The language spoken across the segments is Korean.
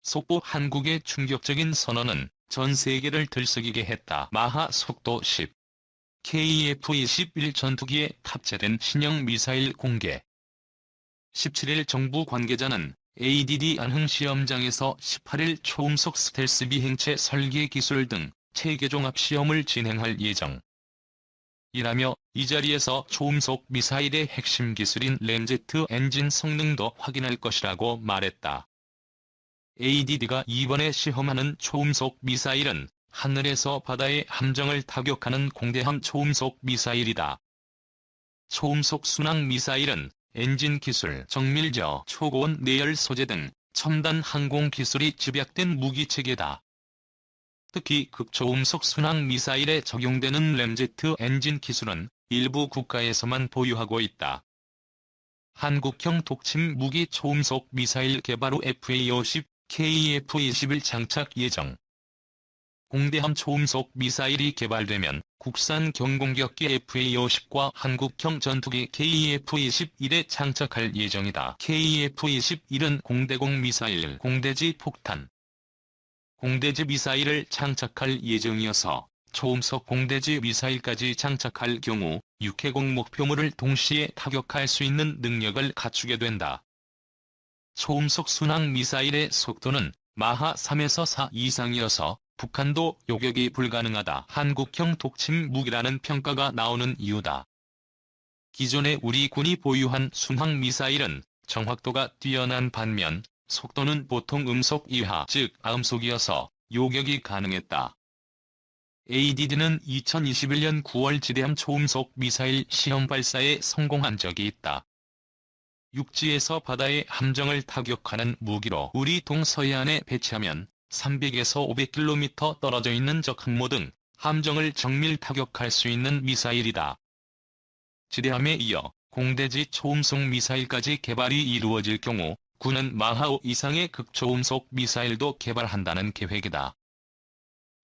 속보 한국의 충격적인 선언은 전 세계를 들썩이게 했다. 마하 속도 10. KF-21 전투기에 탑재된 신형 미사일 공개. 17일 정부 관계자는 ADD 안흥 시험장에서 18일 초음속 스텔스 비행체 설계 기술 등 체계 종합 시험을 진행할 예정. 이라며 이 자리에서 초음속 미사일의 핵심 기술인 램제트 엔진 성능도 확인할 것이라고 말했다. ADD가 이번에 시험하는 초음속 미사일은 하늘에서 바다의 함정을 타격하는 공대함 초음속 미사일이다. 초음속 순항 미사일은 엔진 기술, 정밀저, 초고온 내열 소재 등 첨단 항공 기술이 집약된 무기체계다. 특히 극초음속 순항 미사일에 적용되는 램제트 엔진 기술은 일부 국가에서만 보유하고 있다. 한국형 독침 무기 초음속 미사일 개발 후 FA-50, KF-21 장착 예정. 공대함 초음속 미사일이 개발되면 국산 경공격기 FA-50과 한국형 전투기 KF-21에 장착할 예정이다. KF-21은 공대공 미사일, 공대지 폭탄, 공대지 미사일을 장착할 예정이어서 초음속 공대지 미사일까지 장착할 경우 육해공 목표물을 동시에 타격할 수 있는 능력을 갖추게 된다. 초음속 순항 미사일의 속도는 마하 3에서 4 이상이어서 북한도 요격이 불가능하다. 한국형 독침 무기라는 평가가 나오는 이유다. 기존에 우리 군이 보유한 순항 미사일은 정확도가 뛰어난 반면 속도는 보통 음속 이하 즉 아음속이어서 요격이 가능했다. ADD는 2021년 9월 지대함 초음속 미사일 시험 발사에 성공한 적이 있다. 육지에서 바다의 함정을 타격하는 무기로 우리 동서해안에 배치하면 300에서 500km 떨어져 있는 적 항모 등 함정을 정밀 타격할 수 있는 미사일이다. 지대함에 이어 공대지 초음속 미사일까지 개발이 이루어질 경우 군은 마하 5 이상의 극초음속 미사일도 개발한다는 계획이다.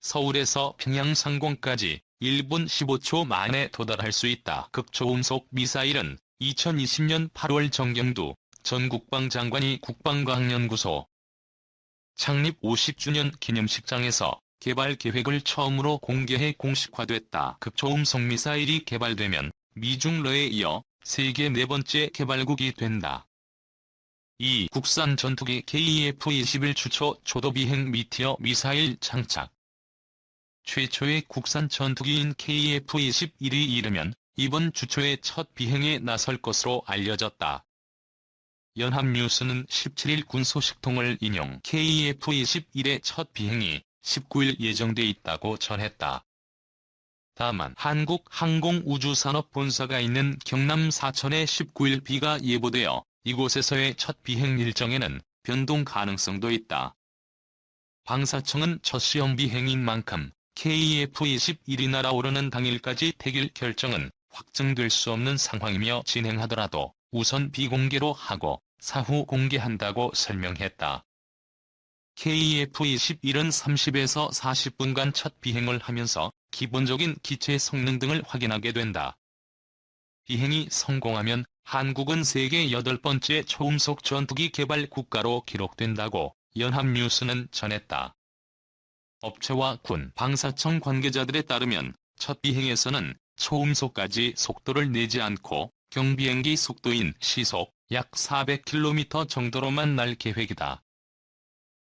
서울에서 평양 상공까지 1분 15초 만에 도달할 수 있다. 극초음속 미사일은 2020년 8월 정경두 전 국방장관이 국방과학연구소 창립 50주년 기념식장에서 개발 계획을 처음으로 공개해 공식화됐다. 극초음속 미사일이 개발되면 미중러에 이어 세계 네 번째 개발국이 된다. 이 국산 전투기 KF-21 주초 초도비행 미티어 미사일 장착. 최초의 국산 전투기인 KF-21이 이르면 이번 주초에 첫 비행에 나설 것으로 알려졌다. 연합뉴스는 17일 군 소식통을 인용 KF-21의 첫 비행이 19일 예정돼 있다고 전했다. 다만 한국항공우주산업본사가 있는 경남 사천에 19일 비가 예보되어 이곳에서의 첫 비행 일정에는 변동 가능성도 있다. 방사청은 첫 시험 비행인 만큼 KF-21이 날아오르는 당일까지 택일 결정은 확정될 수 없는 상황이며 진행하더라도 우선 비공개로 하고 사후 공개한다고 설명했다. KF-21은 30에서 40분간 첫 비행을 하면서 기본적인 기체 성능 등을 확인하게 된다. 비행이 성공하면 한국은 세계 8번째 초음속 전투기 개발 국가로 기록된다고 연합뉴스는 전했다. 업체와 군, 방사청 관계자들에 따르면 첫 비행에서는 초음속까지 속도를 내지 않고 경비행기 속도인 시속 약 400km 정도로만 날 계획이다.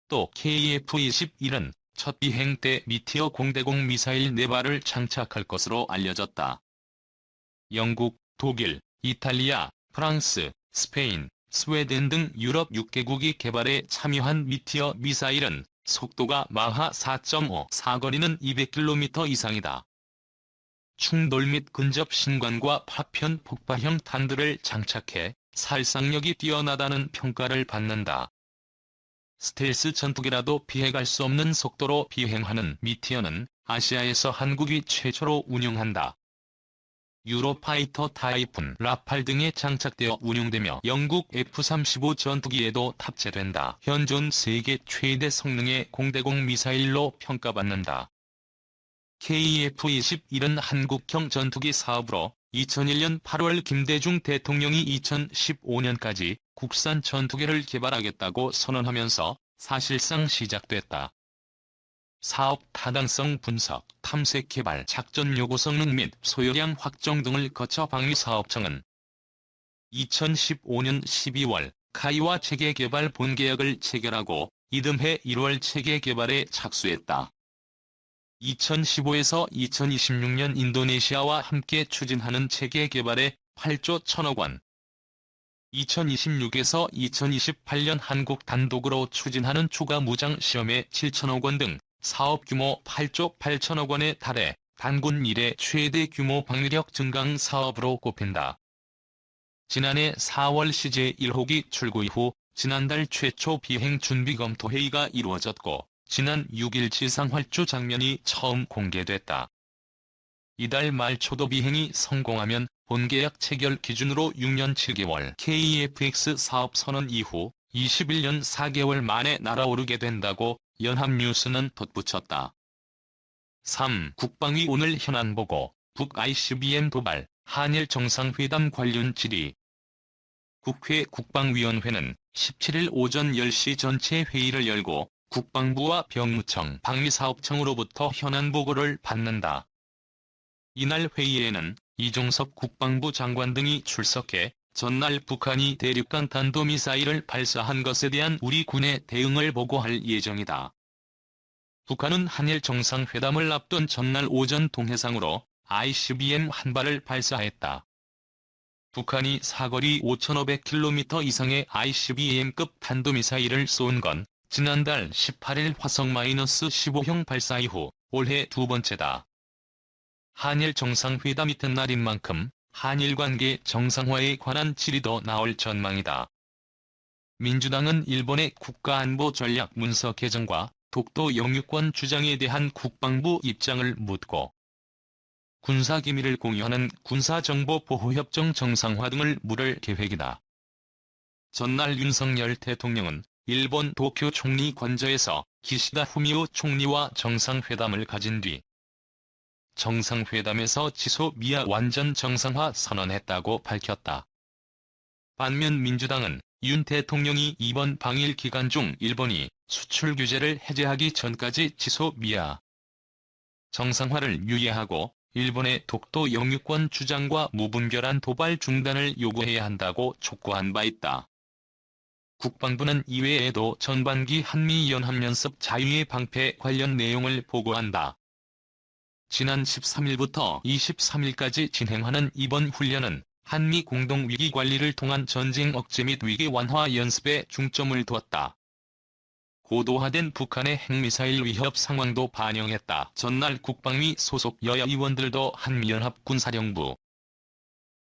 또 KF-21은 첫 비행 때 미티어 공대공 미사일 4발을 장착할 것으로 알려졌다. 영국, 독일, 이탈리아, 프랑스, 스페인, 스웨덴 등 유럽 6개국이 개발에 참여한 미티어 미사일은 속도가 마하 4.5, 사거리는 200km 이상이다. 충돌 및 근접 신관과 파편 폭발형 탄두를 장착해 살상력이 뛰어나다는 평가를 받는다. 스텔스 전투기라도 피해갈 수 없는 속도로 비행하는 미티어는 아시아에서 한국이 최초로 운용한다. 유로파이터 타이푼, 라팔 등에 장착되어 운용되며 영국 F-35 전투기에도 탑재된다. 현존 세계 최대 성능의 공대공 미사일로 평가받는다. KF-21은 한국형 전투기 사업으로 2001년 8월 김대중 대통령이 2015년까지 국산 전투기를 개발하겠다고 선언하면서 사실상 시작됐다. 사업 타당성 분석, 탐색 개발, 작전 요구 성능 및 소요량 확정 등을 거쳐 방위사업청은 2015년 12월 카이와 체계개발 본계약을 체결하고 이듬해 1월 체계개발에 착수했다. 2015에서 2026년 인도네시아와 함께 추진하는 체계개발에 8조 1천억 원, 2026에서 2028년 한국 단독으로 추진하는 추가 무장 시험에 7천억 원 등 사업 규모 8조 8천억 원에 달해 단군 이래 최대 규모 방위력 증강 사업으로 꼽힌다. 지난해 4월 CJ 1호기 출고 이후 지난달 최초 비행 준비 검토 회의가 이루어졌고 지난 6일 지상활주 장면이 처음 공개됐다. 이달 말 초도 비행이 성공하면 본계약 체결 기준으로 6년 7개월 KEFX 사업 선언 이후 21년 4개월 만에 날아오르게 된다고 연합뉴스는 덧붙였다. 3. 국방위 오늘 현안 보고, 북 ICBM 도발, 한일 정상회담 관련 질의. 국회 국방위원회는 17일 오전 10시 전체 회의를 열고 국방부와 병무청, 방위사업청으로부터 현안 보고를 받는다. 이날 회의에는 이종섭 국방부 장관 등이 출석해 전날 북한이 대륙간 탄도미사일을 발사한 것에 대한 우리 군의 대응을 보고할 예정이다. 북한은 한일 정상회담을 앞둔 전날 오전 동해상으로 ICBM 한 발을 발사했다. 북한이 사거리 5,500km 이상의 ICBM급 탄도미사일을 쏜 건 지난달 18일 화성-15형 발사 이후 올해 두 번째다. 한일 정상회담 이튿날인 만큼 한일 관계 정상화에 관한 질의도 나올 전망이다. 민주당은 일본의 국가안보 전략 문서 개정과 독도 영유권 주장에 대한 국방부 입장을 묻고 군사기밀을 공유하는 군사정보보호협정 정상화 등을 물을 계획이다. 전날 윤석열 대통령은 일본 도쿄 총리 관저에서 기시다 후미오 총리와 정상회담을 가진 뒤 정상회담에서 지소 미아 완전 정상화 선언했다고 밝혔다. 반면 민주당은 윤 대통령이 이번 방일 기간 중 일본이 수출 규제를 해제하기 전까지 지소 미아 정상화를 유예하고 일본의 독도 영유권 주장과 무분별한 도발 중단을 요구해야 한다고 촉구한 바 있다. 국방부는 이외에도 전반기 한미연합연습 자유의 방패 관련 내용을 보고한다. 지난 13일부터 23일까지 진행하는 이번 훈련은 한미 공동 위기 관리를 통한 전쟁 억제 및 위기 완화 연습에 중점을 두었다. 고도화된 북한의 핵미사일 위협 상황도 반영했다. 전날 국방위 소속 여야 의원들도 한미연합군사령부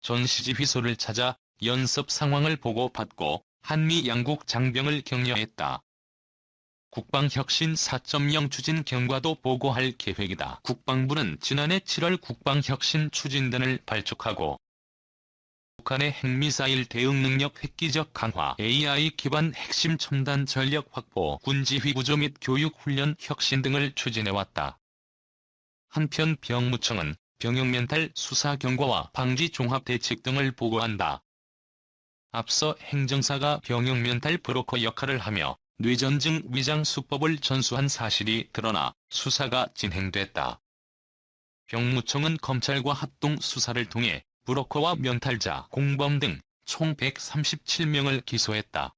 전시지휘소를 찾아 연습 상황을 보고받고 한미 양국 장병을 격려했다. 국방혁신 4.0 추진 경과도 보고할 계획이다. 국방부는 지난해 7월 국방혁신 추진단을 발족하고 북한의 핵미사일 대응 능력 획기적 강화, AI 기반 핵심 첨단 전력 확보, 군지휘 구조 및 교육 훈련 혁신 등을 추진해왔다. 한편 병무청은 병역 멘탈 수사 경과와 방지 종합 대책 등을 보고한다. 앞서 행정사가 병역 멘탈 브로커 역할을 하며 뇌전증 위장 수법을 전수한 사실이 드러나 수사가 진행됐다. 병무청은 검찰과 합동 수사를 통해 브로커와 면탈자, 공범 등 총 137명을 기소했다.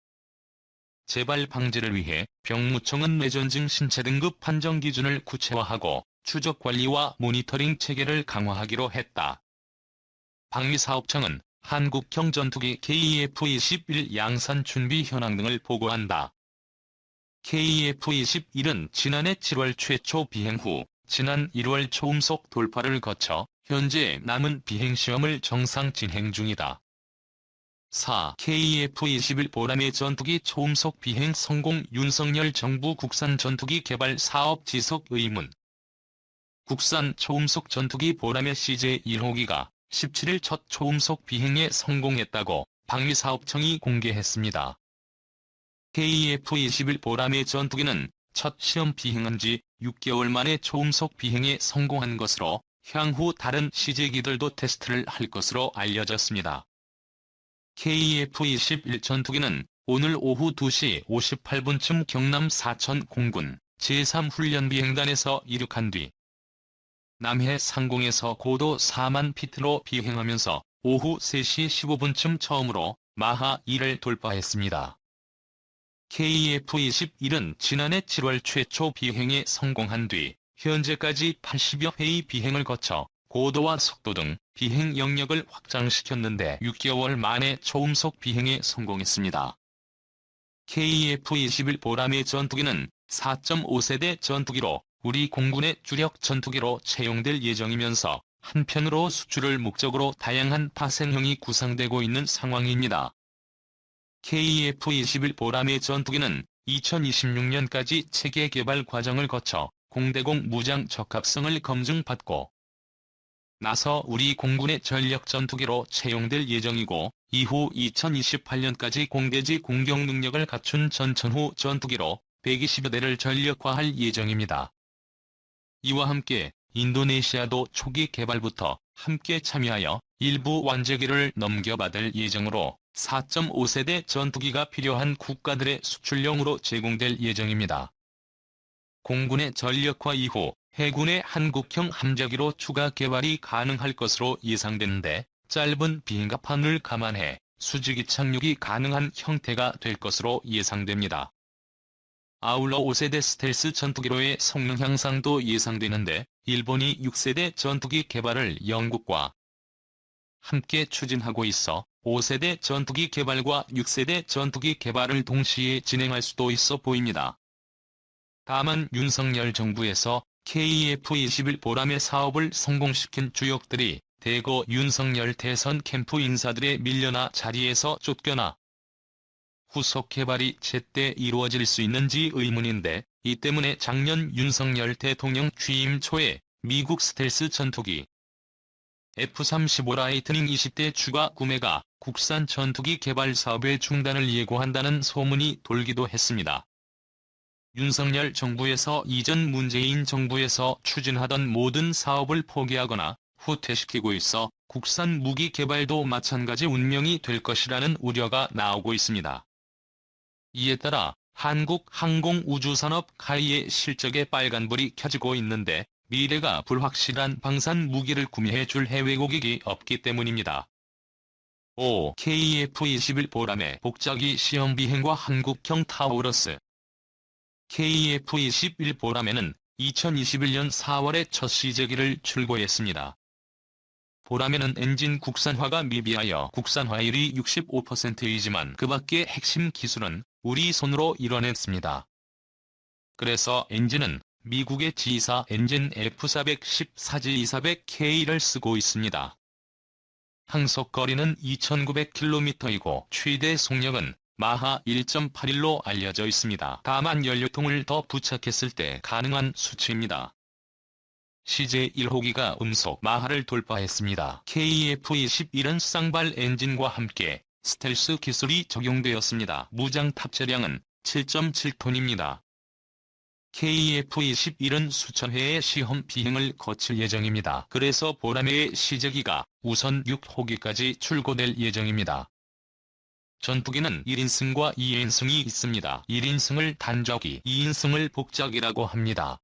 재발 방지를 위해 병무청은 뇌전증 신체 등급 판정 기준을 구체화하고 추적 관리와 모니터링 체계를 강화하기로 했다. 방위사업청은 한국형 전투기 KF-21 양산 준비 현황 등을 보고한다. KF-21은 지난해 7월 최초 비행 후 지난 1월 초음속 돌파를 거쳐 현재 남은 비행시험을 정상 진행 중이다. 4. KF-21 보람의 전투기 초음속 비행 성공. 윤석열 정부 국산 전투기 개발 사업 지속 의문. 국산 초음속 전투기 보람의 CJ1호기가 17일 첫 초음속 비행에 성공했다고 방위사업청이 공개했습니다. KF-21 보람의 전투기는 첫 시험 비행한 지 6개월 만에 초음속 비행에 성공한 것으로 향후 다른 CJ기들도 테스트를 할 것으로 알려졌습니다. KF-21 전투기는 오늘 오후 2시 58분쯤 경남 사천 공군 제3훈련비행단에서 이륙한 뒤 남해 상공에서 고도 4만 피트로 비행하면서 오후 3시 15분쯤 처음으로 마하 1을 돌파했습니다. KF-21은 지난해 7월 최초 비행에 성공한 뒤 현재까지 80여 회의 비행을 거쳐 고도와 속도 등 비행 영역을 확장시켰는데 6개월 만에 초음속 비행에 성공했습니다. KF-21 보람의 전투기는 4.5세대 전투기로 우리 공군의 주력 전투기로 채용될 예정이면서 한편으로 수출을 목적으로 다양한 파생형이 구상되고 있는 상황입니다. KF-21 보람의 전투기는 2026년까지 체계 개발 과정을 거쳐 공대공 무장 적합성을 검증받고 나서 우리 공군의 전력 전투기로 채용될 예정이고 이후 2028년까지 공대지 공격 능력을 갖춘 전천후 전투기로 120여 대를 전력화할 예정입니다. 이와 함께 인도네시아도 초기 개발부터 함께 참여하여 일부 완제기를 넘겨받을 예정으로 4.5세대 전투기가 필요한 국가들의 수출용으로 제공될 예정입니다. 공군의 전력화 이후 해군의 한국형 함재기로 추가 개발이 가능할 것으로 예상되는데 짧은 비행갑판을 감안해 수직이 착륙이 가능한 형태가 될 것으로 예상됩니다. 아울러 5세대 스텔스 전투기로의 성능 향상도 예상되는데 일본이 6세대 전투기 개발을 영국과 함께 추진하고 있어 5세대 전투기 개발과 6세대 전투기 개발을 동시에 진행할 수도 있어 보입니다. 다만 윤석열 정부에서 KF-21 보람의 사업을 성공시킨 주역들이 대거 윤석열 대선 캠프 인사들의 밀려나 자리에서 쫓겨나 후속 개발이 제때 이루어질 수 있는지 의문인데 이 때문에 작년 윤석열 대통령 취임 초에 미국 스텔스 전투기 F-35 라이트닝 20대 추가 구매가 국산 전투기 개발 사업의 중단을 예고한다는 소문이 돌기도 했습니다. 윤석열 정부에서 이전 문재인 정부에서 추진하던 모든 사업을 포기하거나 후퇴시키고 있어 국산 무기 개발도 마찬가지 운명이 될 것이라는 우려가 나오고 있습니다. 이에 따라 한국 항공우주산업 가히의 실적에 빨간불이 켜지고 있는데 미래가 불확실한 방산 무기를 구매해줄 해외 고객이 없기 때문입니다. 5. KF-21 보람의 복자기 시험 비행과 한국형 타우러스 KF-21 보람에는 2021년 4월에 첫 시제기를 출고했습니다. 보람에는 엔진 국산화가 미비하여 국산화율이 65%이지만 그 밖의 핵심 기술은 우리 손으로 이뤄냈습니다. 그래서 엔진은 미국의 G4 엔진 F410-4G200K를 쓰고 있습니다. 항속거리는 2,900km이고 최대 속력은 마하 1.81로 알려져 있습니다. 다만 연료통을 더 부착했을 때 가능한 수치입니다. CJ 1호기가 음속 마하를 돌파했습니다. KF-21은 쌍발 엔진과 함께 스텔스 기술이 적용되었습니다. 무장 탑재량은 7.7톤입니다. KF-21은 수천 회의 시험 비행을 거칠 예정입니다. 그래서 보람의 시제기가 우선 6호기까지 출고될 예정입니다. 전투기는 1인승과 2인승이 있습니다. 1인승을 단적이, 2인승을 복작이라고 합니다.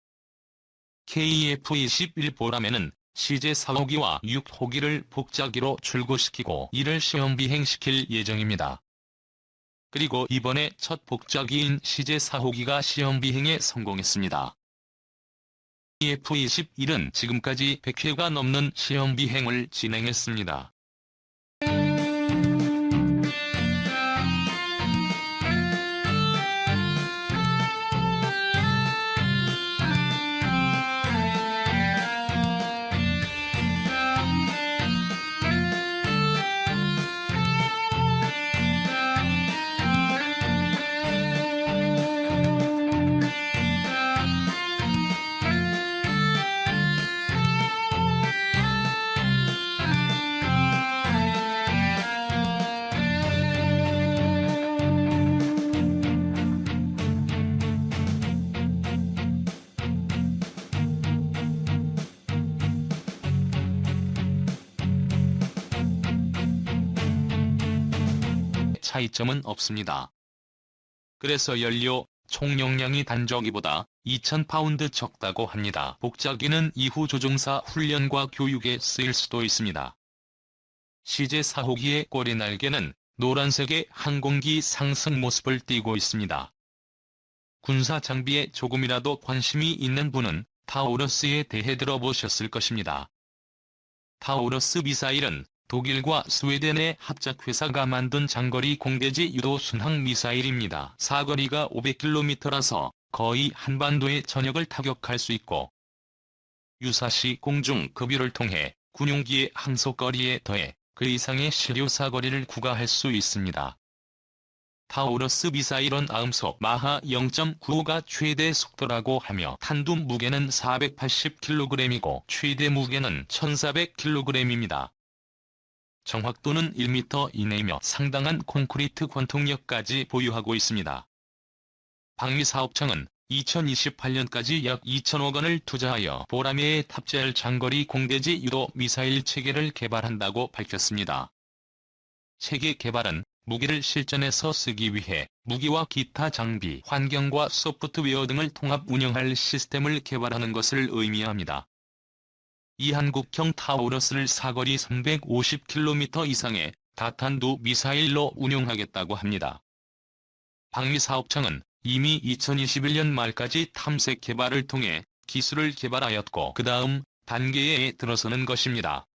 KF-21 보람에는 CJ4호기와 6호기를 복자기로 출고시키고 이를 시험비행시킬 예정입니다. 그리고 이번에 첫 복자기인 CJ4호기가 시험비행에 성공했습니다. KF-21은 지금까지 100회가 넘는 시험비행을 진행했습니다. 차이점은 없습니다. 그래서 연료, 총용량이 단조기보다 2,000파운드 적다고 합니다. 복자기는 이후 조종사 훈련과 교육에 쓰일 수도 있습니다. CJ 4호기의 꼬리 날개는 노란색의 항공기 상승 모습을 띠고 있습니다. 군사 장비에 조금이라도 관심이 있는 분은 타우러스에 대해 들어보셨을 것입니다. 타우러스 미사일은 독일과 스웨덴의 합작회사가 만든 장거리 공대지 유도 순항 미사일입니다. 사거리가 500km라서 거의 한반도의 전역을 타격할 수 있고, 유사시 공중 급유를 통해 군용기의 항속거리에 더해 그 이상의 시료 사거리를 구가할 수 있습니다. 타우러스 미사일은 아음속 마하 0.95가 최대 속도라고 하며 탄두 무게는 480kg이고 최대 무게는 1400kg입니다. 정확도는 1m 이내이며 상당한 콘크리트 관통력까지 보유하고 있습니다. 방위사업청은 2028년까지 약 2천억 원을 투자하여 보라매에 탑재할 장거리 공대지 유도 미사일 체계를 개발한다고 밝혔습니다. 체계 개발은 무기를 실전에서 쓰기 위해 무기와 기타 장비, 환경과 소프트웨어 등을 통합 운영할 시스템을 개발하는 것을 의미합니다. 이 한국형 타우러스를 사거리 350km 이상의 다탄두 미사일로 운용하겠다고 합니다. 방위사업청은 이미 2021년 말까지 탐색 개발을 통해 기술을 개발하였고 그 다음 단계에 들어서는 것입니다.